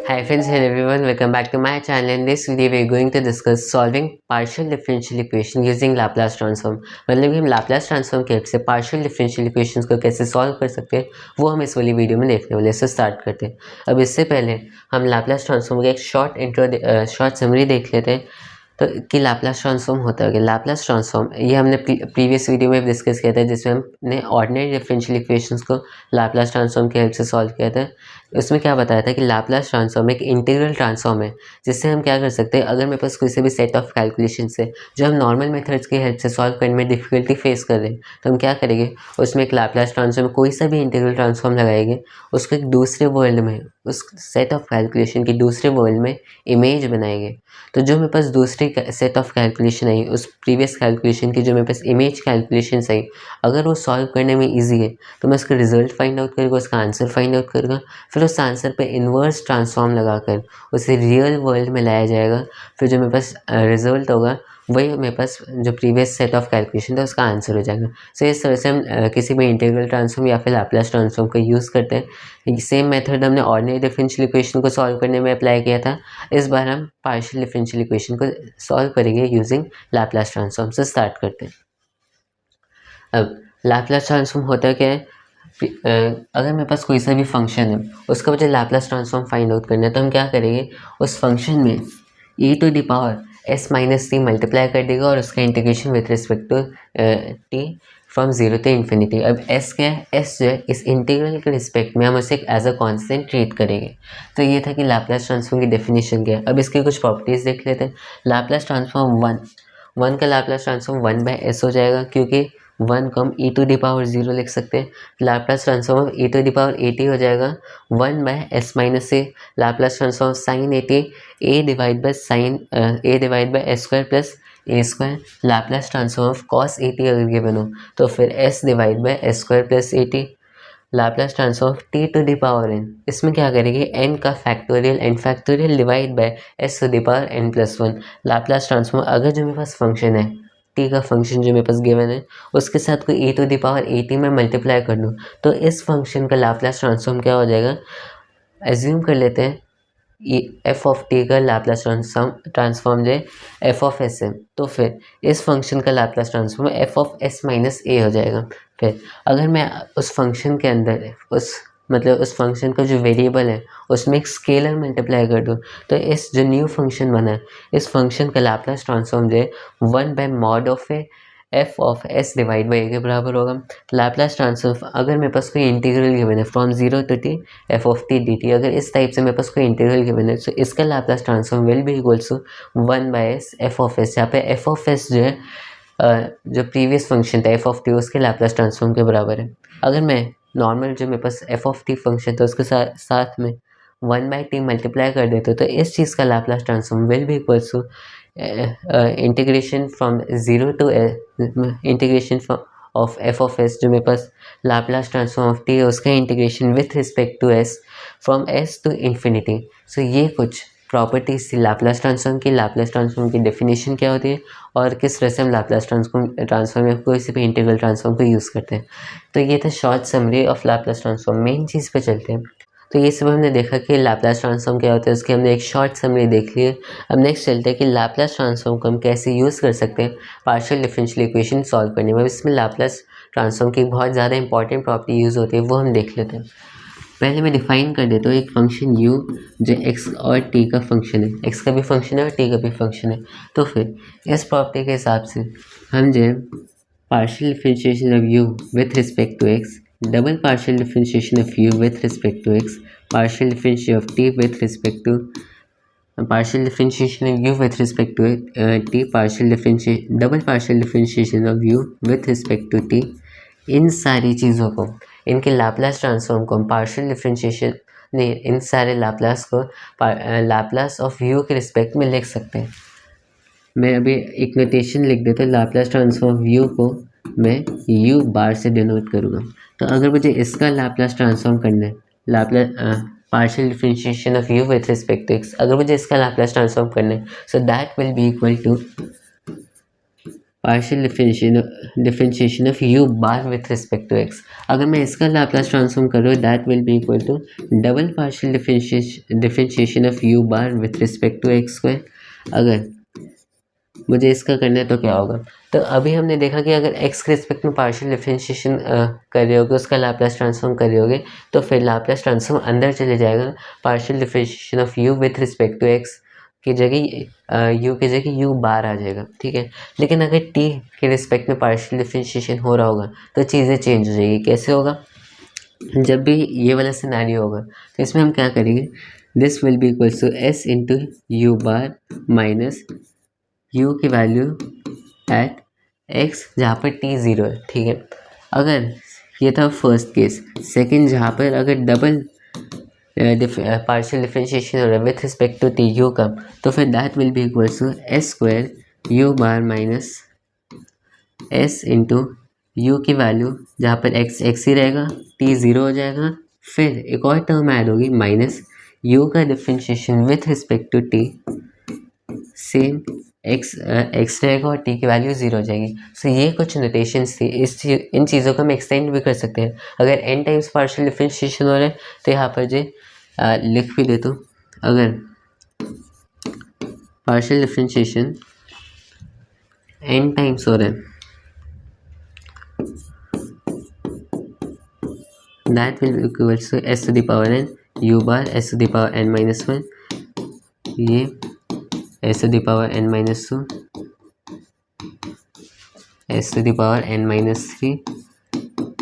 Hi friends, hello everyone, welcome back to my channel. In this video we are going to discuss solving partial differential equation using Laplace transform। मतलब कि हम Laplace transform की help से partial differential equations को कैसे solve कर सकते हैं वो हम इस वाली वीडियो में देखने वाले। से स्टार्ट करते हैं। अब इससे पहले हम Laplace transform की एक शॉर्ट समरी देख लेते हैं तो कि लाप्लास ट्रांसफॉर्म होता है। लाप्लास ट्रांसफॉर्म ये हमने प्रीवियस वीडियो में डिस्कस किया था जिसमें हमने ऑर्डिनरी डिफरेंशियल इक्वेशंस को लाप्लास ट्रांसफॉर्म की हेल्प से सॉल्व किया था। उसमें क्या बताया था कि लाप्लास ट्रांसफॉर्म एक इंटीग्रल ट्रांसफॉर्म है जिससे हम क्या कर सकते हैं, अगर मेरे पास किसी भी सेट ऑफ कैलकुलेशन से जो हम नॉर्मल मेथड्स की हेल्प से सॉल्व करने में डिफिकल्टी फेस कर रहे हैं तो हम क्या करेंगे, उसमें एक लाप्लास ट्रांसफॉर्म कोई सा भी इंटीग्रल ट्रांसफॉर्म लगाएंगे, उसको एक दूसरे वर्ल्ड में, उस सेट ऑफ कैलकुलेशन की दूसरे वर्ल्ड में इमेज बनाएंगे। तो जो मेरे पास दूसरी सेट ऑफ कैलकुलेशन आई, उस प्रीवियस कैलकुलेशन की जो मेरे पास इमेज कैलकुलेशन आई, अगर वो सॉल्व करने में इजी है तो मैं उसका रिजल्ट फाइंड आउट करूँगा, उसका आंसर फाइंड आउट करूँगा, फिर उस आंसर पे इन्वर्स ट्रांसफॉर्म लगाकर उसे रियल वर्ल्ड में लाया जाएगा। फिर जो मेरे पास रिजल्ट होगा वही मेरे पास जो प्रीवियस सेट ऑफ कैलकुलेशन था उसका आंसर हो जाएगा। सो इस तरह से हम किसी भी इंटीग्रल ट्रांसफॉर्म या फिर लाप्लास ट्रांसफॉर्म का यूज़ करते हैं। सेम मेथड हमने ऑर्डिनरी डिफरेंशियल इक्वेशन को सॉल्व करने में अप्लाई किया था। इस बार हम पार्शियल डिफरेंशियल इक्वेशन को सॉल्व करेंगे यूजिंग लाप्लास ट्रांसफॉर्म। से स्टार्ट करते हैं। अब लाप्लास ट्रांसफॉर्म होता क्या है, अगर मेरे पास कोई सा भी फंक्शन है उसका मुझे लाप्लास ट्रांसफॉर्म फाइंड आउट करना है तो हम क्या करेंगे, उस फंक्शन में e⁻s - t मल्टीप्लाई कर देगा और उसका integration with respect to t from 0 to infinity. अब s क्या है, s जो है इस इंटीग्रल के रिस्पेक्ट में हम उसे एज अ कांस्टेंट ट्रीट करेंगे। तो ये था कि लाप्लास ट्रांसफॉर्म की डेफिनेशन क्या है। अब इसकी कुछ प्रॉपर्टीज़ देख लेते हैं। लाप्लास ट्रांसफॉर्म वन का लाप्लास ट्रांसफॉर्म 1/s हो जाएगा क्योंकि 1 को हम e⁻0 लिख सकते हैं। लाप्लास ट्रांसफॉर्म e⁻at हो जाएगा 1/s - a। Laplace transform sin at a/s² plus a²। Laplace transform of cos at अगर गिवन हो तो फिर s/s² plus at। Laplace transform of t⁻n, इसमें क्या करेंगे, n का factorial, n factorial divide by s⁻n+1। Laplace transform अगर जो मेरे पास फंक्शन है t का फंक्शन जो मेरे पास गिवन है उसके साथ कोई e⁻at में मल्टीप्लाई कर दूँ तो इस फंक्शन का लाप्लास ट्रांसफॉर्म क्या हो जाएगा, एज्यूम कर लेते हैं एफ ऑफ टी का लाप्लास ट्रांसफॉर्म जो एफ ऑफ एस है तो फिर इस फंक्शन का Laplace transform F of S minus A हो जाएगा। फिर अगर मैं उस फंक्शन के अंदर उस फंक्शन का जो वेरिएबल है उसमें एक स्केलर मल्टीप्लाई कर दूँ तो इस जो न्यू फंक्शन बना है इस फंक्शन का लाप्लास ट्रांसफॉर्म जो है 1/mod of F of S divide by A के बराबर होगा। लाप्लास ट्रांसफॉर्म अगर मेरे पास कोई इंटीग्रल गिवन है from 0 to t F of T D T, अगर इस टाइप से मेरे पास कोई इंटीग्रल गिवन है तो इसका Laplace transform will be equals to 1/s F of S. यहाँ पे एफ ऑफ एस जो है जो प्रीवियस फंक्शन था एफ ऑफ टी उसके लाप्लास ट्रांसफॉर्म के बराबर है। अगर मैं नॉर्मल जो मेरे पास एफ ऑफ टी फंक्शन था उसके साथ में 1/t मल्टीप्लाई कर देते तो इस चीज़ का Laplace transform will be equals to integration from 0 to integration of F of S जो मेरे पास लाप्लास ट्रांसफॉर्म ऑफ टी है उसका integration with respect to S from S to infinity. So ये कुछ प्रॉपर्टीज थी लाप्लास ट्रांसफॉर्म की definition क्या होती है और किस तरह से हम लाप्लास ट्रांसफॉर्म या कोई से भी इंटीग्रल ट्रांसफॉर्म को यूज़ करते हैं। तो ये था short summary of Laplace transform. Main चीज़ पे चलते हैं। तो ये सब हमने देखा कि लाप्लास ट्रांसफॉर्म क्या होता है, उसकी हमने एक शॉर्ट समरी देख ली है। अब नेक्स्ट चलते हैं कि लाप्लास ट्रांसफॉर्म को हम कैसे यूज़ कर सकते हैं पार्शियल डिफरेंशियल इक्वेशन सॉल्व करने में। इसमें लाप्लास ट्रांसफॉर्म की बहुत ज़्यादा इंपॉर्टेंट प्रॉपर्टी यूज़ होती है वो हम देख लेते हैं। पहले मैं डिफाइन कर देता हूँ एक फंक्शन u जो x और t का फंक्शन है, x का भी फंक्शन है और t का भी फंक्शन है। तो फिर इस प्रॉपर्टी के हिसाब से हम जो है partial differentiation of u with respect to x, double partial differentiation of u with respect to x, partial differentiation of t with respect to partial differentiation of u with respect to t, double partial differentiation of u with respect to t, इन सारी चीज़ों को, इनके Laplace transform को हम partial differentiation नहीं, इन सारे Laplace को लाप्लास ऑफ u के रिस्पेक्ट में लिख सकते हैं। मैं अभी एक नोटेशन लिख देता हूँ, लाप्लास ट्रांसफॉर्म ऑफ u को मैं u बार से डिनोट करूँगा। तो अगर मुझे इसका लाप्लास ट्रांसफॉर्म करना है, partial differentiation of u with respect to x, अगर मुझे इसका लाप्लास ट्रांसफॉर्म करना है so that will be equal to partial differentiation of U bar with respect to X. अगर मैं इसका लाप्लास ट्रांसफॉर्म करूँ that will be equal to double partial differentiation of U bar with respect to X square. अगर मुझे इसका करना है तो क्या होगा, तो अभी हमने देखा कि अगर x के रिस्पेक्ट में पार्शियल डिफरेंशिएशन कर रहे होगे, उसका लाप्लास ट्रांसफॉर्म कर रहे होगे, तो फिर लाप्लास ट्रांसफॉर्म अंदर चले जाएगा। Partial differentiation of u with respect to x की जगह u की जगह u बार आ जाएगा, ठीक है। लेकिन अगर t के रिस्पेक्ट में पार्शियल डिफरेंशिएशन हो रहा होगा तो चीज़ें चेंज हो जाएगी। कैसे होगा, जब भी ये वाला सिनेरियो होगा तो इसमें हम क्या करेंगे, this will be equals to s into U bar minus u की वैल्यू एट x जहाँ पर t 0 है, ठीक है। अगर ये था फर्स्ट केस। सेकंड, जहाँ पर अगर डबल पार्शियल डिफरेंशिएशन हो रहा है with respect to t u का, तो फिर that will be equals to s square U bar minus s into U की वैल्यू जहाँ पर x ही रहेगा, t 0 हो जाएगा। फिर एक और टर्म ऐड होगी माइनस u का differentiation with respect to t, same x रहेगा और t की वैल्यू 0 हो जाएगी। सो ये कुछ नोटेशंस थी। इन चीज़ों को हम एक्सटेंड भी कर सकते हैं। अगर n टाइम्स पार्शियल डिफरेंशिएशन हो रहा है तो यहाँ पर जो लिख भी देता हूँ, अगर पार्शियल डिफरेंशिएशन n टाइम्स हो रहा है that will be equals to s to the power n u bar s to the power n minus 1, ये s to the power n minus 2, s to the power n minus 3,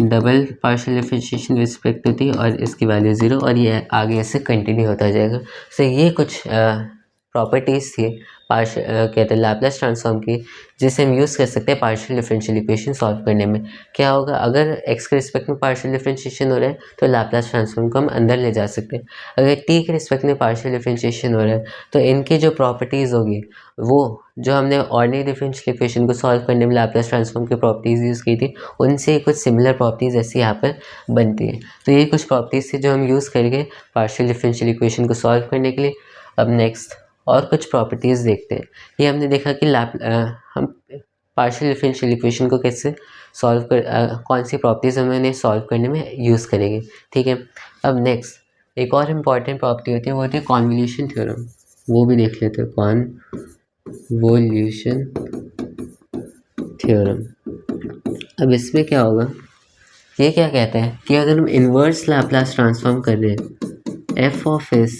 double partial differentiation respect to t और इसकी value 0, और ये आगे ऐसे continue होता जाएगा। सो ये कुछ प्रॉपर्टीज़ थी कहते हैं लाप्लास ट्रांसफॉर्म की, जिसे हम यूज़ कर सकते हैं पार्शियल डिफरेंशियल इक्वेशन सॉल्व करने में। क्या होगा, अगर x के रिस्पेक्ट में पार्शियल डिफरेंशिएशन हो रहा है तो लाप्लास ट्रांसफॉर्म को हम अंदर ले जा सकते हैं। अगर t के रिस्पेक्ट में पार्शियल डिफरेंशिएशन हो रहा है तो इनकी जो प्रॉपर्टीज़ होगी वो जो हमने ऑर्डिनरी डिफरेंशियल इक्वेशन को सॉल्व करने में लाप्लास ट्रांसफॉर्म की प्रॉपर्टीज़ यूज़ की थी, उनसे कुछ सिमिलर प्रॉपर्टीज़ ऐसी यहाँ पर बनती है। तो ये कुछ प्रॉपर्टीज़ थी जो हम यूज़ करेंगे पार्शियल डिफरेंशियल इक्वेशन को सॉल्व करने के लिए। अब नेक्स्ट और कुछ प्रॉपर्टीज़ देखते हैं। ये हमने देखा कि हम पार्शियल डिफरेंशियल इक्वेशन को कैसे सॉल्व कौन सी प्रॉपर्टीज़ हम इन्हें सॉल्व करने में यूज़ करेंगे, ठीक है। अब नेक्स्ट एक और इम्पॉर्टेंट प्रॉपर्टी होती है, वो होती है कॉन्वोल्यूशन थ्योरम। वो भी देख लेते हैं, कॉन्वोल्यूशन थ्योरम। अब इसमें क्या होगा, ये क्या कहता है कि अगर हम इन्वर्स लाप्लास ट्रांसफॉर्म कर रहे हैं f of s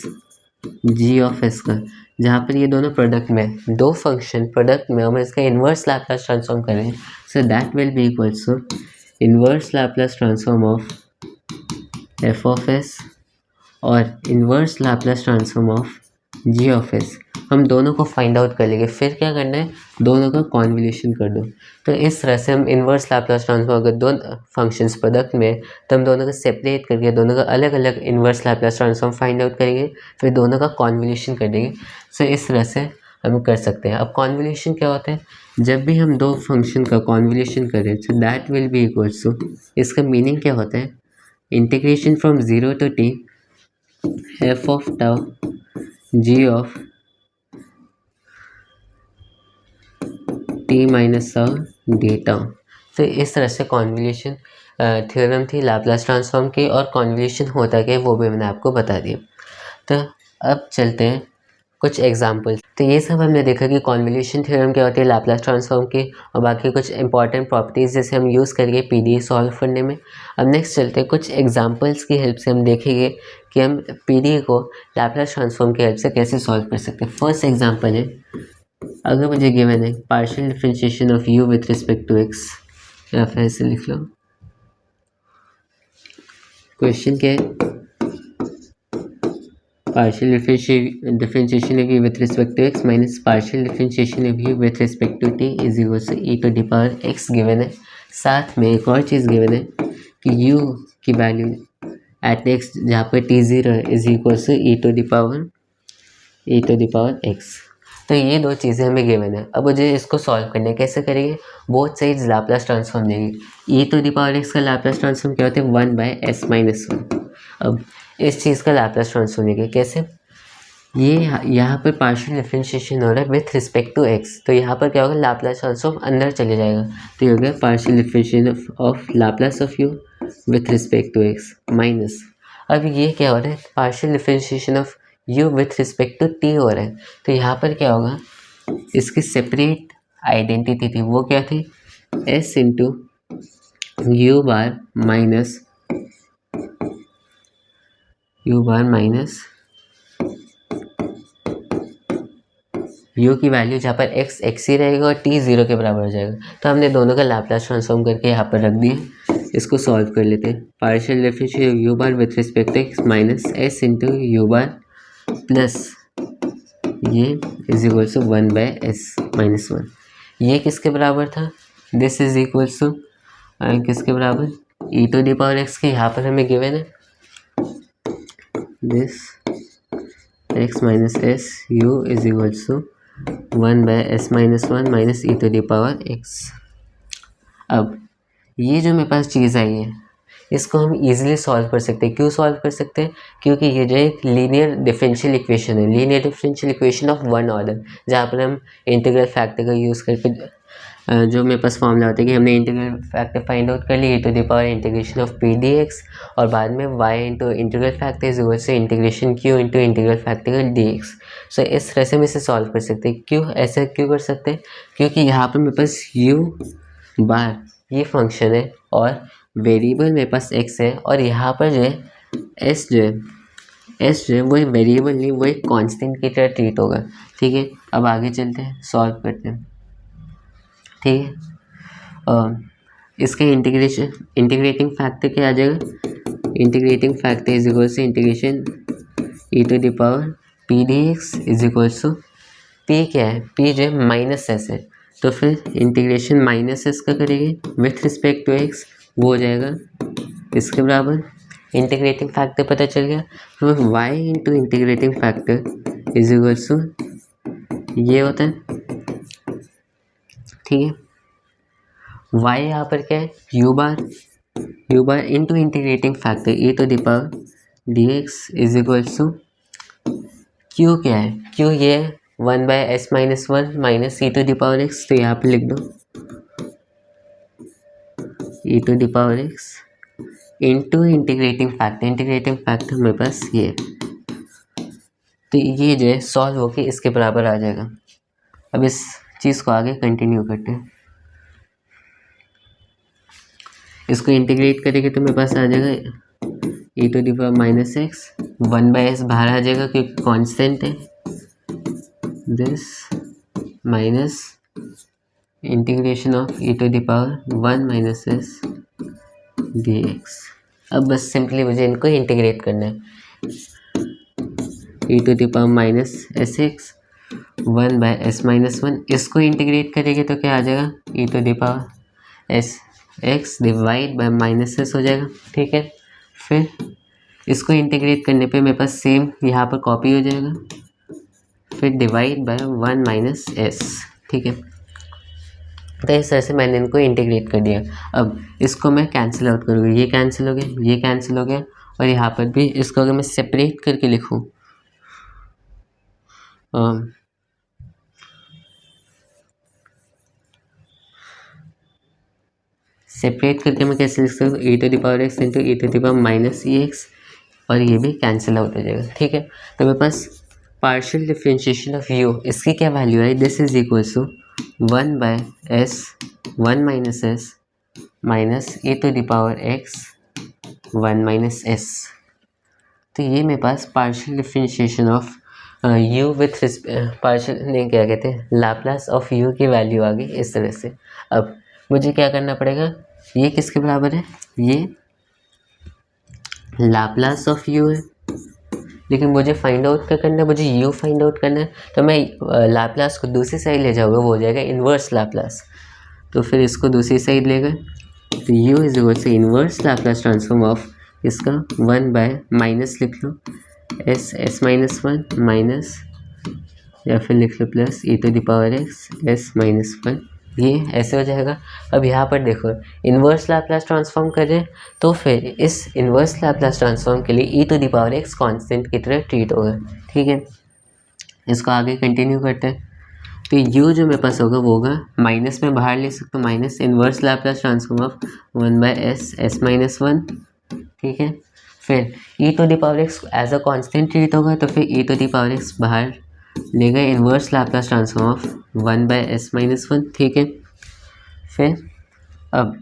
g of s का, जहाँ पर ये दोनों प्रोडक्ट में, दो फंक्शन प्रोडक्ट में हम इसका इन्वर्स लाप्लास ट्रांसफॉर्म करें, so that will be equals to inverse Laplace transform of f of s और इन्वर्स Laplace transform of g of s। हम दोनों को फाइंड आउट कर लेंगे। फिर क्या करना है, दोनों का कॉन्वोल्यूशन कर दो। तो इस तरह से हम इन्वर्स लाप्लास ट्रांसफॉर्म अगर दो फंक्शंस प्रोडक्ट में, तो हम दोनों को सेपरेट करके दोनों का अलग अलग inverse Laplace transform find out करेंगे, फिर दोनों का कॉन्वोल्यूशन कर देंगे। सो इस तरह से हम कर सकते हैं। अब कॉन्वोल्यूशन क्या होता है, जब भी हम दो फंक्शन का कॉन्वोल्यूशन करें तो that will be equals to, इसका मीनिंग क्या होता है, integration from 0 to t f of tau g of t minus D tau. तो इस तरह से कॉन्वोल्यूशन थ्योरम थी लाप्लास ट्रांसफॉर्म की, और कॉन्वोल्यूशन होता क्या है वो भी मैंने आपको बता दिया। तो अब चलते हैं कुछ एग्जांपल। तो ये सब हमने देखा कि कॉन्वोल्यूशन थ्योरम क्या होती है लाप्लास ट्रांसफॉर्म की, और बाकी कुछ इंपॉर्टेंट प्रॉपर्टीज़ जैसे हम यूज़ करेंगे पीडीई सॉल्व करने में। अब नेक्स्ट चलते हैं कुछ एग्जांपल्स की हेल्प से हम देखेंगे कि हम पीडीई को लाप्लास ट्रांसफॉर्म की हेल्प से कैसे सॉल्व कर सकते हैं। फर्स्ट एग्जाम्पल है, अगर मुझे गिवन है partial differentiation of u with respect to x, या फिर ऐसे लिख लो, क्वेश्चन क्या है, partial differentiation of u with respect to x minus partial differentiation of u with respect to t is equal to e to the power x given है। साथ में एक और चीज़ गिवन है कि u की वैल्यू एट x जहाँ पर t 0 है is equal to e to the power x। तो ये दो चीज़ें हमें गिवन है। अब मुझे इसको सॉल्व करने कैसे करेंगे, बोथ साइड्स लाप्लास ट्रांसफॉर्म देंगे। e to the power x का लाप्लास ट्रांसफॉर्म क्या होता है, 1/s - 1। अब इस चीज़ का लाप्लास ट्रांसफॉर्म देंगे कैसे, ये यहाँ पर पार्शियल डिफरेंशिएशन हो रहा है विथ रिस्पेक्ट टू एक्स, तो यहाँ पर क्या होगा, लाप्लास ट्रांसफॉर्म अंदर चले जाएगा, तो ये हो गया partial differentiation of Laplace of U with respect to X minus, अब ये क्या हो रहा है, partial differentiation of U with respect to T हो रहा है, तो यहाँ पर क्या होगा, इसकी सेपरेट आइडेंटिटी थी, वो क्या थी, S into U bar minus you की वैल्यू जहाँ पर एक्स ही रहेगा और टी 0 के बराबर हो जाएगा, तो हमने दोनों का लाप्लास ट्रांसफॉर्म करके यहाँ पर रख दिए। इसको सॉल्व कर लेते हैं। Partial differential U bar with respect to X minus S into U bar plus ये इज इक्वल टू 1/s-1। ये किसके बराबर था, दिस इज इक्वल टू किसके बराबर, e to the power x के, यहाँ पर हमें गिवन है this x minus S U is equal to 1/s-1 minus E to the power x। अब ये जो मेरे पास चीज़ आई है इसको हम इजीली सॉल्व कर सकते हैं। क्यों सॉल्व कर सकते हैं, क्योंकि ये जो एक लीनियर डिफरेंशियल इक्वेशन है, linear differential equation of one order, जहाँ पर हम इंटीग्रल फैक्टर का यूज़ करके जो मेरे पास फॉर्मूला होता है कि हमने इंटीग्रल फैक्टर फाइंड आउट कर लिया, e to the power integration of P D X, और बाद में y into integral factor is equal से integration q into integral factor D X. So इस तरह से हम इसे सॉल्व कर सकते हैं। क्यों ऐसा क्यों कर सकते हैं, क्योंकि यहाँ पर मेरे पास u बार ये फंक्शन है और वेरिएबल मेरे पास x है, और यहाँ पर जो है s जो है वो वेरिएबल नहीं, वो एक कांस्टेंट की तरह ट्रीट होगा। ठीक है, अब आगे चलते हैं, सॉल्व करते हैं। ठीक है, इसका इंटीग्रेटिंग फैक्टर क्या आ जाएगा, इंटीग्रेटिंग फैक्टर इज इक्वल से integration E to the power P D X is equal to P क्या है, पी जो है माइनस एस है, तो फिर इंटीग्रेशन माइनस एस का करेंगे विथ रिस्पेक्ट टू एक्स, वो हो जाएगा इसके बराबर। इंटीग्रेटिंग फैक्टर पता चल गया, तो Y into integrating factor is equal to ये होता है। ठीक है, y यहाँ पर क्या है, u bar into integrating factor e to the power D X is equal to q क्या है, q ये है 1/s-1 minus e to the power x, तो यहाँ पे लिख दो e to the power x into integrating factor मेरे पास ये, तो ये जो है सॉल्व होके इसके बराबर आ जाएगा। अब इस चीज़ को आगे कंटिन्यू करते हैं, इसको इंटीग्रेट करेंगे तो मेरे पास आ जाएगा e to the power minus X, 1/s बाहर आ जाएगा क्योंकि कांस्टेंट है, this minus integration of e to the power 1-s dx। अब बस सिंपली मुझे इनको इंटीग्रेट करना है, e to the power minus S X 1/s-1, इसको इंटीग्रेट करेंगे तो क्या आ जाएगा, e to the power S X divide by minus S हो जाएगा। ठीक है, फिर इसको इंटीग्रेट करने पे मेरे पास सेम यहाँ पर कॉपी हो जाएगा, फिर डिवाइड बाय 1-s। ठीक है, तो इस तरह से मैंने इनको इंटीग्रेट कर दिया। अब इसको मैं कैंसिल आउट करूँगा, ये कैंसिल हो गया, ये कैंसिल हो गया, और यहाँ पर भी इसको अगर मैं सेपरेट करके लिखूँ सेपरेट करके मैं कैसे लिख सकता हूँ, e to the power X into E to the power minus E X, और ये भी कैंसिल आउट हो जाएगा। ठीक है, तो मेरे पास पार्शियल डिफरेंशिएशन ऑफ यू, इसकी क्या वैल्यू है, this is equal to 1/s-1 minus S minus E to the power X 1-s। तो ये मेरे पास partial differentiation of U with partial नहीं क्या कहते हैं, लाप्लास ऑफ यू की वैल्यू आ गई इस तरह से। अब मुझे क्या करना पड़ेगा, ये किसके बराबर है, ये लाप्लास ऑफ यू है, लेकिन मुझे फाइंड आउट क्या करना है, मुझे यू फाइंड आउट करना है, तो मैं लाप्लास को दूसरी साइड ले जाऊँगा, वो हो जाएगा इन्वर्स लाप्लास। तो फिर इसको दूसरी साइड ले गए, तो यू इज इक्वल से इन्वर्स लाप्लास ट्रांसफॉर्म ऑफ इसका 1/- लिख लो s-1 माइनस, या फिर लिख लो plus e to the power X s-1, ये ऐसे हो जाएगा। अब यहाँ पर देखो इन्वर्स लैप्लास ट्रांसफॉर्म करें तो फिर इस इन्वर्स लैप्लास ट्रांसफॉर्म के लिए e to the power X constant की तरह ट्रीट होगा। ठीक है, इसको आगे कंटिन्यू करते हैं। तो यू जो मेरे पास होगा वो होगा माइनस में बाहर ले सकते हो, minus inverse Laplace transform of 1/s s-1, ठीक है। फिर e to the power x as a constant treat होगा, तो फिर e to the power x बाहर ले गए, inverse Laplace transform of 1/s-1, ठीक है। फिर अब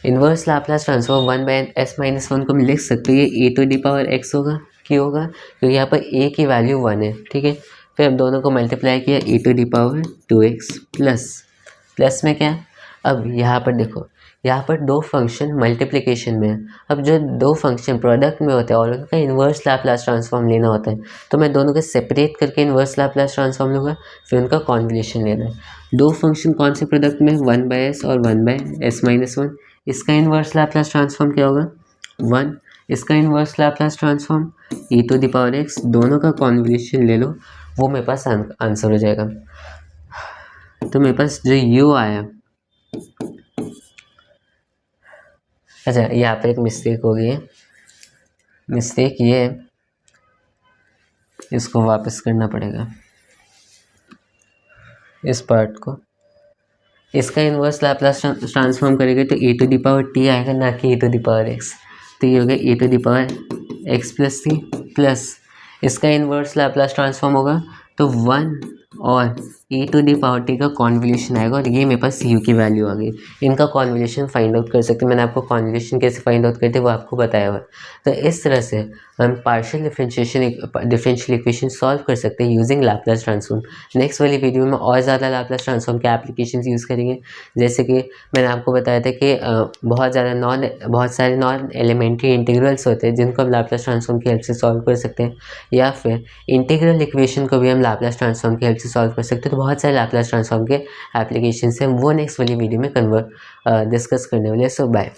इन्वर्स लैप्लास ट्रांसफॉर्म 1/s-1 को हम लिख सकते हैं, ये e to the power x होगा, क्यों होगा, क्योंकि यहाँ पर a की वैल्यू 1 है, ठीक है। फिर अब दोनों को मल्टीप्लाई किया, e to the power 2x plus में क्या, अब यहाँ पर देखो, यहाँ पर दो फंक्शन मल्टीप्लिकेशन में है। अब जो दो फंक्शन प्रोडक्ट में होते हैं और उनका इन्वर्स लैप्लास ट्रांसफॉर्म लेना होता है, तो मैं दोनों को सेपरेट करके इन्वर्स लैप्लास ट्रांसफॉर्म लूँगा, फिर उनका कॉन्वोल्यूशन लेना है। दो फंक्शन कौन से प्रोडक्ट में, 1/s और 1/s-1, इसका इन्वर्स लैप्लास ट्रांसफॉर्म क्या होगा, 1, इसका inverse Laplace transform e to the power x, दोनों का कॉन्वोल्यूशन ले लो, वो मेरे पास आंसर हो जाएगा। तो मेरे पास जो u आया, अच्छा यहाँ पर एक मिस्टेक हो गई है, मिस्टेक ये है, इसको वापस करना पड़ेगा, इस पार्ट को, इसका इन्वर्स लैप्लास ट्रांसफॉर्म करेंगे तो e to the power t आएगा, ना कि e to the power x। तो ये हो गया e to the power x plus t, plus इसका इन्वर्स लैप्लास ट्रांसफॉर्म होगा तो 1 और e to the power t का कॉन्वोल्यूशन आएगा, और ये मेरे पास u की वैल्यू आ गई। इनका कॉन्वोल्यूशन फाइंड आउट कर सकते हैं, मैंने आपको कॉन्वोल्यूशन कैसे फाइंड आउट करते हैं वो आपको बताया हुआ। तो इस तरह से हम पार्शियल डिफरेंशियल इक्वेशन सॉल्व कर सकते हैं यूजिंग लैप्लास ट्रांसफॉर्म। नेक्स्ट वाली वीडियो में और ज़्यादा लैप्लास ट्रांसफॉर्म के एप्लीकेशंस यूज़ करेंगे, जैसे कि मैंने आपको बताया था कि बहुत सारे नॉन एलिमेंट्री इंटीग्रल्स होते हैं जिनको हम लैप्लास ट्रांसफॉर्म की हेल्प से सॉल्व कर सकते हैं, या फिर इंटीग्रल इक्वेशन को भी हम लैप्लास ट्रांसफॉर्म की हेल्प से सॉल्व कर सकते हैं। तो बहुत सारे लैप्लास ट्रांसफॉर्म के एप्लीकेशन से हम वो नेक्स्ट वाली वीडियो में डिस्कस करने वाले हैं। सो बाय।